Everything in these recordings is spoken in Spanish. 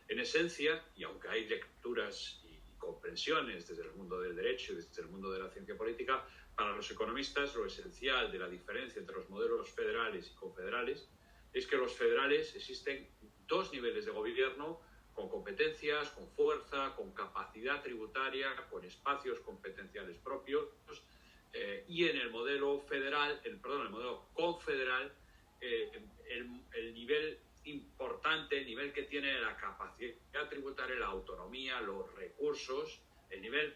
En esencia, y aunque hay lecturas y comprensiones desde el mundo del derecho y desde el mundo de la ciencia política, para los economistas lo esencial de la diferencia entre los modelos federales y confederales es que los federales existen dos niveles de gobierno con competencias, con fuerza, con capacidad tributaria, con espacios competenciales propios, y en el modelo federal, el modelo confederal, el nivel importante, el nivel que tiene la capacidad tributaria, la autonomía, los recursos, el nivel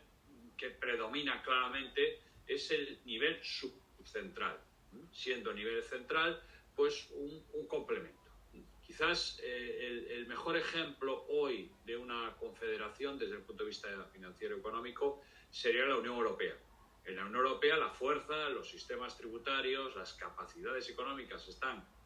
que predomina claramente es el nivel subcentral, siendo nivel central pues un complemento. Quizás el mejor ejemplo hoy de una confederación desde el punto de vista financiero y económico sería la Unión Europea. En la Unión Europea la fuerza, los sistemas tributarios, las capacidades económicas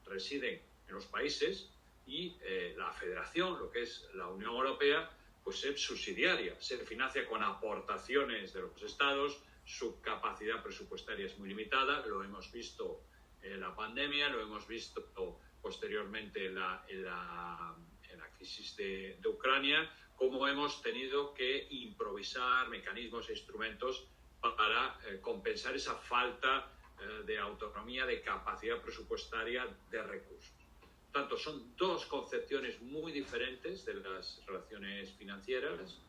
residen en los países y la federación, lo que es la Unión Europea, pues es subsidiaria, se financia con aportaciones de los estados, su capacidad presupuestaria es muy limitada, lo hemos visto en la pandemia, lo hemos visto posteriormente en la crisis de Ucrania, cómo hemos tenido que improvisar mecanismos e instrumentos para compensar esa falta de autonomía, de capacidad presupuestaria, de recursos. Por tanto, son dos concepciones muy diferentes de las relaciones financieras,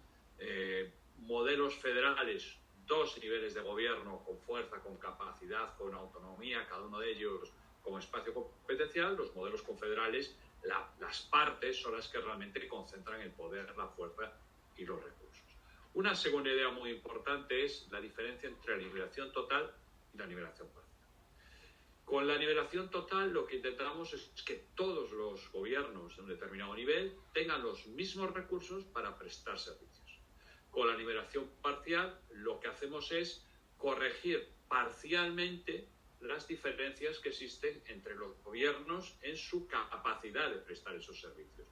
modelos federales, dos niveles de gobierno con fuerza, con capacidad, con autonomía, cada uno de ellos como espacio competencial. Los modelos confederales, las partes son las que realmente concentran el poder, la fuerza y los recursos. Una segunda idea muy importante es la diferencia entre la nivelación total y la nivelación parcial. Con la nivelación total lo que intentamos es que todos los gobiernos de un determinado nivel tengan los mismos recursos para prestar servicios. Con la nivelación parcial lo que hacemos es corregir parcialmente las diferencias que existen entre los gobiernos en su capacidad de prestar esos servicios.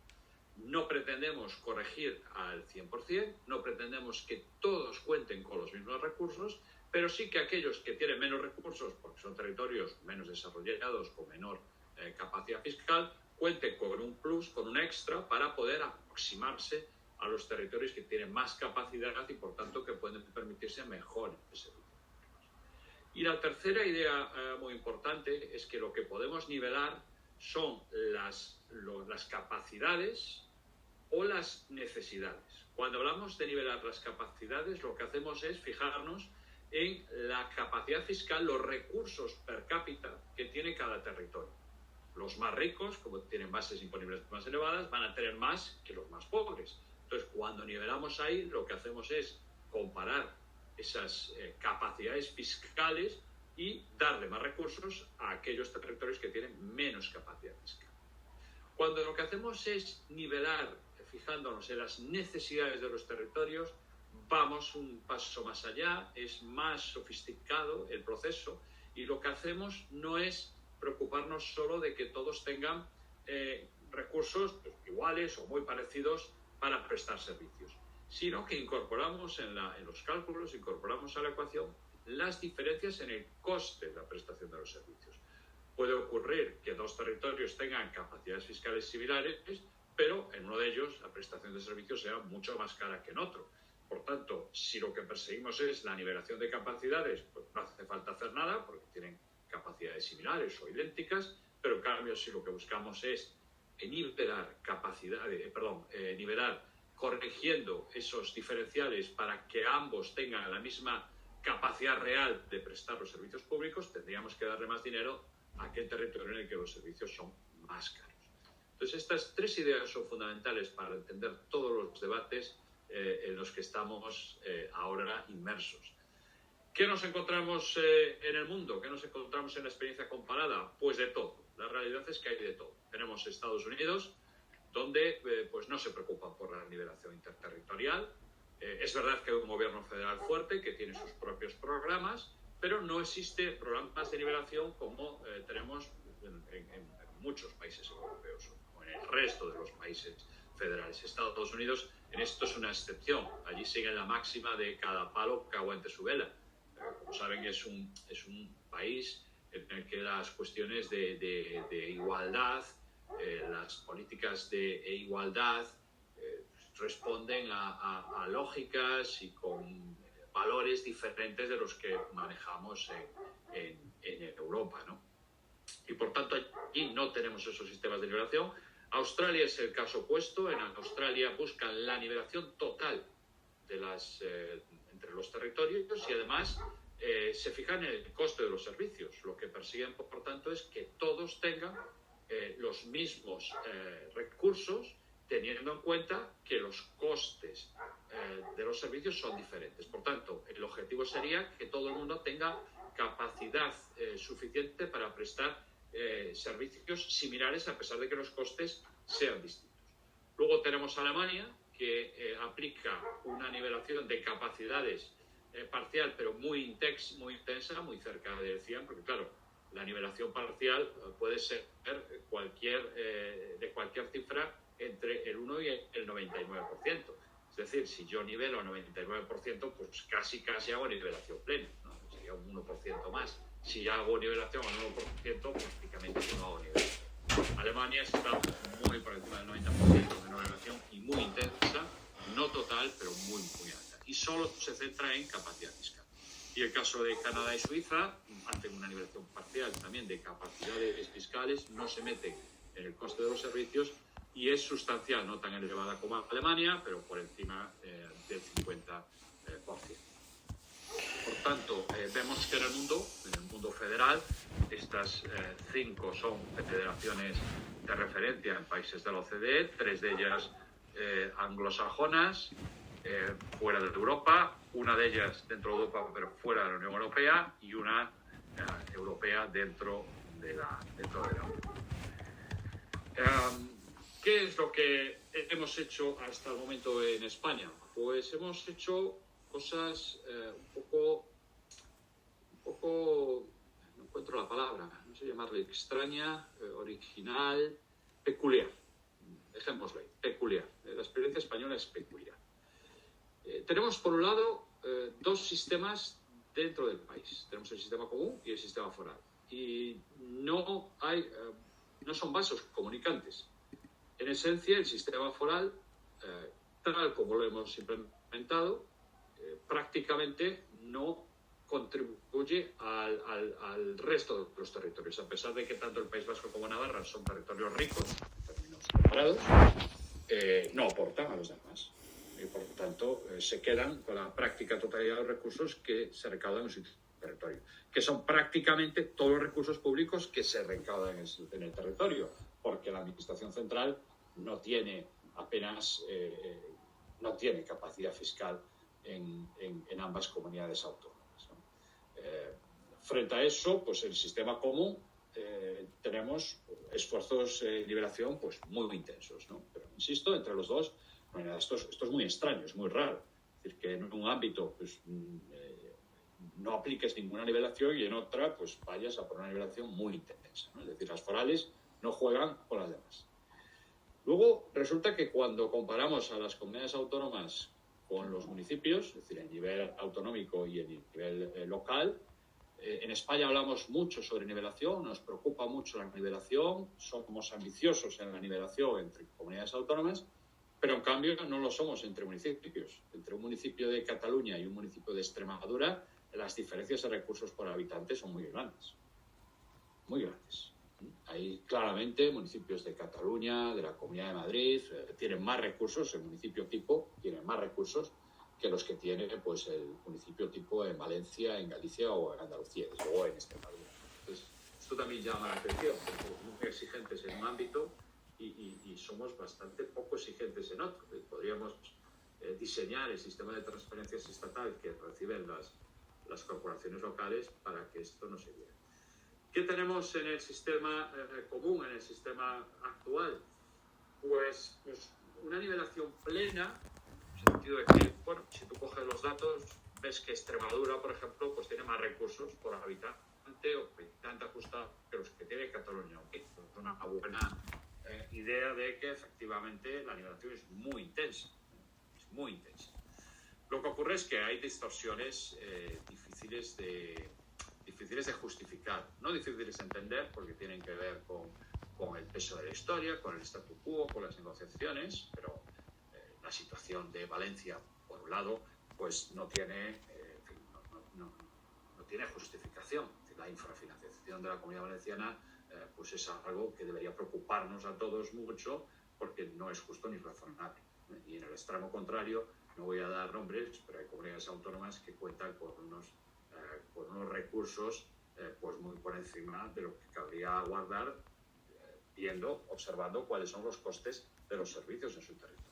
No pretendemos corregir al 100%, no pretendemos que todos cuenten con los mismos recursos, pero sí que aquellos que tienen menos recursos, porque son territorios menos desarrollados, con menor capacidad fiscal, cuenten con un plus, con un extra, para poder aproximarse a los territorios que tienen más capacidad y, por tanto, que pueden permitirse mejor servicios. Y la tercera idea muy importante es que lo que podemos nivelar son las capacidades o las necesidades. Cuando hablamos de nivelar las capacidades, lo que hacemos es fijarnos en la capacidad fiscal, los recursos per cápita que tiene cada territorio. Los más ricos, como tienen bases imponibles más elevadas, van a tener más que los más pobres. Entonces, cuando nivelamos ahí, lo que hacemos es comparar esas capacidades fiscales y darle más recursos a aquellos territorios que tienen menos capacidad fiscal. Cuando lo que hacemos es nivelar, fijándonos en las necesidades de los territorios, vamos un paso más allá, es más sofisticado el proceso, y lo que hacemos no es preocuparnos solo de que todos tengan recursos iguales o muy parecidos para prestar servicios, sino que incorporamos en los cálculos, incorporamos a la ecuación las diferencias en el coste de la prestación de los servicios. Puede ocurrir que dos territorios tengan capacidades fiscales similares, pero en uno de ellos la prestación de servicios sea mucho más cara que en otro. Por tanto, si lo que perseguimos es la nivelación de capacidades, pues no hace falta hacer nada porque tienen capacidades similares o idénticas, pero en cambio si lo que buscamos es nivelar nivelar corrigiendo esos diferenciales para que ambos tengan la misma capacidad real de prestar los servicios públicos, tendríamos que darle más dinero a aquel territorio en el que los servicios son más caros. Entonces, estas tres ideas son fundamentales para entender todos los debates en los que estamos ahora inmersos. ¿Qué nos encontramos en el mundo? ¿Qué nos encontramos en la experiencia comparada? Pues de todo. La realidad es que hay de todo. Tenemos Estados Unidos, donde pues no se preocupan por la nivelación interterritorial. Es verdad que hay un gobierno federal fuerte que tiene sus propios programas, pero no existe programas de nivelación como tenemos en muchos países europeos o en el resto de los países federales. Estados Unidos en esto es una excepción. Allí siguen la máxima de cada palo que aguante su vela. Como saben, es un país en el que las cuestiones de igualdad, las políticas de igualdad responden a lógicas y con valores diferentes de los que manejamos en Europa, ¿no? Y por tanto allí no tenemos esos sistemas de nivelación. Australia es el caso opuesto. En Australia buscan la nivelación total de entre los territorios y además se fijan en el coste de los servicios. Lo que persiguen, por tanto, es que todos tengan los mismos recursos, teniendo en cuenta que los costes de los servicios son diferentes. Por tanto, el objetivo sería que todo el mundo tenga capacidad suficiente para prestar servicios similares a pesar de que los costes sean distintos. Luego tenemos Alemania, que aplica una nivelación de capacidades parcial, pero muy intensa, muy cerca del 100, porque claro, la nivelación parcial puede ser de cualquier cifra entre el 1 y el 99%. Es decir, si yo nivelo a 99%, pues casi hago nivelación plena, ¿no? Sería un 1% más. Si hago nivelación al 1%, prácticamente no hago nivelación. Alemania está muy por encima del 90% de nivelación y muy intensa, no total, pero muy alta. Y solo se centra en capacidad fiscal. Y el caso de Canadá y Suiza hacen una nivelación parcial también de capacidades fiscales, no se meten en el coste de los servicios y es sustancial, no tan elevada como Alemania, pero por encima del 50%. Por tanto, vemos que en el mundo federal, estas 5 son federaciones de referencia en países de la OCDE, 3 de ellas anglosajonas, fuera de Europa, una de ellas dentro de Europa pero fuera de la Unión Europea y una europea dentro de la Unión. ¿Qué es lo que hemos hecho hasta el momento en España? Pues hemos hecho cosas un poco, no encuentro la palabra, no sé llamarle extraña, original, peculiar. Dejémoslo ahí, peculiar. La experiencia española es peculiar. Tenemos, por un lado, 2 sistemas dentro del país. Tenemos el sistema común y el sistema foral. Y no son vasos comunicantes. En esencia, el sistema foral, tal como lo hemos implementado, prácticamente no contribuye al resto de los territorios, a pesar de que tanto el País Vasco como Navarra son territorios ricos, en términos comparados, no aportan a los demás. Y por lo tanto, se quedan con la práctica totalidad de los recursos que se recaudan en su territorio, que son prácticamente todos los recursos públicos que se recaudan en el territorio, porque la Administración Central no tiene no tiene capacidad fiscal en ambas comunidades autónomas, ¿no? Frente a eso, pues el sistema común tenemos esfuerzos de nivelación pues muy intensos, ¿no? Pero insisto, entre los dos, bueno, esto es muy extraño, es muy raro. Es decir, que en un ámbito pues, no apliques ninguna nivelación y en otra pues vayas a por una nivelación muy intensa, ¿no? Es decir, las forales no juegan con las demás. Luego, resulta que cuando comparamos a las comunidades autónomas con los municipios, es decir, en nivel autonómico y en nivel local, en España hablamos mucho sobre nivelación, nos preocupa mucho la nivelación, somos ambiciosos en la nivelación entre comunidades autónomas, pero en cambio no lo somos entre municipios. Entre un municipio de Cataluña y un municipio de Extremadura, las diferencias de recursos por habitante son muy grandes. Muy grandes. Hay claramente municipios de Cataluña, de la Comunidad de Madrid, tienen más recursos, el municipio tipo tiene más recursos que los que tiene pues, el municipio tipo en Valencia, en Galicia o en Andalucía, desde luego en Extremadura. Entonces, esto también llama la atención, porque somos muy exigentes en un ámbito y somos bastante poco exigentes en otro. Podríamos diseñar el sistema de transferencias estatal que reciben las corporaciones locales para que esto no se diera. ¿Qué tenemos en el sistema común, en el sistema actual? Pues una nivelación plena, en el sentido de que, bueno, si tú coges los datos, ves que Extremadura, por ejemplo, pues tiene más recursos por habitante o habitante ajustado que los que tiene Cataluña. Es una buena idea de que efectivamente la nivelación es muy intensa. Es muy intensa. Lo que ocurre es que hay distorsiones difíciles de justificar, no difíciles de entender porque tienen que ver con el peso de la historia, con el statu quo, con las negociaciones, pero la situación de Valencia, por un lado, pues no tiene, no tiene justificación. La infrafinanciación de la Comunidad Valenciana pues es algo que debería preocuparnos a todos mucho, porque no es justo ni razonable. Y en el extremo contrario, no voy a dar nombres, pero hay comunidades autónomas que cuentan con unos recursos pues muy por encima de lo que cabría guardar, observando cuáles son los costes de los servicios en su territorio.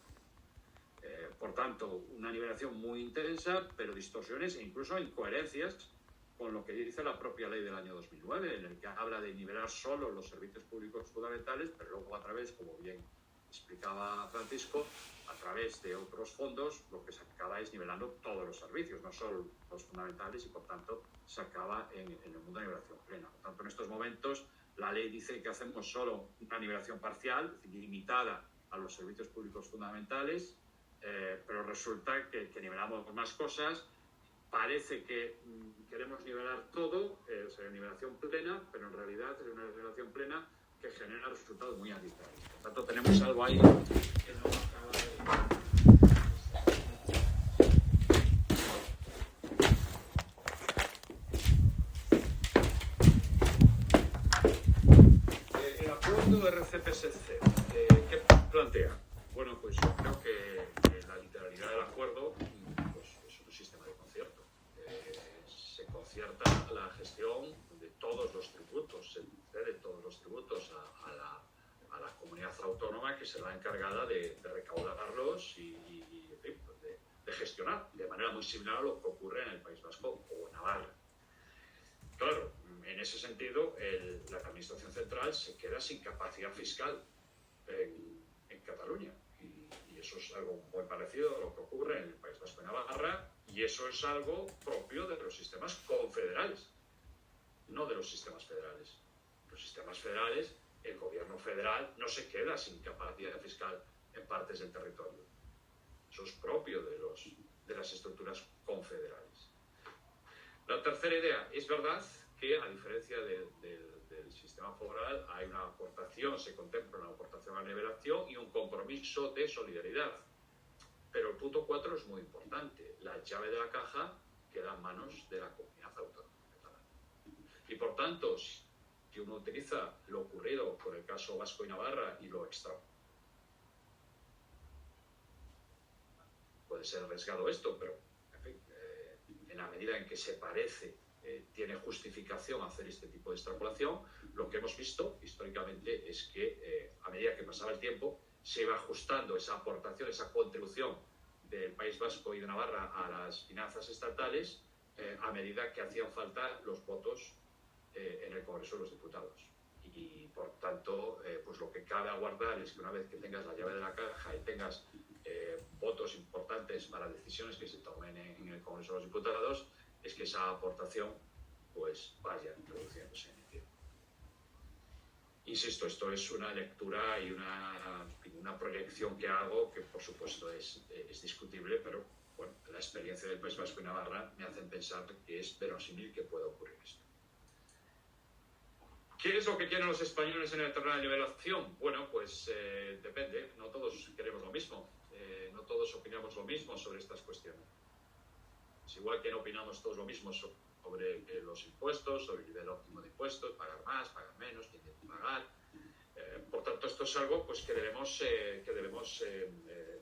Por tanto, una nivelación muy intensa, pero distorsiones e incluso incoherencias con lo que dice la propia ley del año 2009, en el que habla de nivelar solo los servicios públicos fundamentales, pero luego a través, como bien explicaba Francisco, a través de otros fondos, lo que se acaba es nivelando todos los servicios, no solo los fundamentales, y por tanto se acaba en el mundo de nivelación plena. Por tanto, en estos momentos, la ley dice que hacemos solo una nivelación parcial, limitada a los servicios públicos fundamentales, pero resulta que nivelamos más cosas. Parece que queremos nivelar todo, o sea, nivelación plena, pero en realidad es una nivelación plena que genera resultados muy arbitrarios. Por tanto, tenemos algo ahí que no acaba de... El acuerdo RCPSC, ¿qué plantea? Bueno, pues yo creo que la literalidad del acuerdo pues, es un sistema de concierto. Se concierta la gestión de todos los tributos, se cede todos los tributos a la comunidad autónoma, que será encargada de recaudarlos y de gestionar de manera muy similar a lo que ocurre en el País Vasco o en Navarra. Claro, en ese sentido, la Administración Central se queda sin capacidad fiscal en Cataluña. Y eso es algo muy parecido a lo que ocurre en el País Vasco y Navarra, y eso es algo propio de los sistemas confederales, no de los sistemas federales. Los sistemas federales, el gobierno federal no se queda sin capacidad fiscal en partes del territorio. Eso es propio de las estructuras confederales. La tercera idea, es verdad que a diferencia del sistema federal hay una aportación, se contempla una aportación a nivelación y un compromiso de solidaridad. Pero el punto 4 es muy importante. La llave de la caja queda en manos de la comunidad autónoma catalana. Y por tanto, si uno utiliza lo ocurrido con el caso Vasco y Navarra y lo extra, puede ser arriesgado esto, pero en fin, en la medida en que se parece, tiene justificación hacer este tipo de extrapolación, lo que hemos visto históricamente es que a medida que pasaba el tiempo se iba ajustando esa aportación, esa contribución del País Vasco y de Navarra a las finanzas estatales a medida que hacían falta los votos en el Congreso de los Diputados. Y por tanto, pues lo que cabe aguardar es que una vez que tengas la llave de la caja y tengas votos importantes para decisiones que se tomen en el Congreso de los Diputados, es que esa aportación pues vaya introduciéndose en el tiempo. Insisto, esto es una lectura y una proyección que hago que por supuesto es discutible, pero bueno, la experiencia del País Vasco y Navarra me hacen pensar que es verosímil que pueda ocurrir esto. ¿Qué es lo que quieren los españoles en el terreno de nivelación? Bueno, pues depende, no todos queremos lo mismo, no todos opinamos lo mismo sobre estas cuestiones. Es igual que no opinamos todos lo mismo sobre los impuestos, sobre el nivel óptimo de impuestos, pagar más, pagar menos, quién tiene que pagar. Por tanto, esto es algo pues, que debemos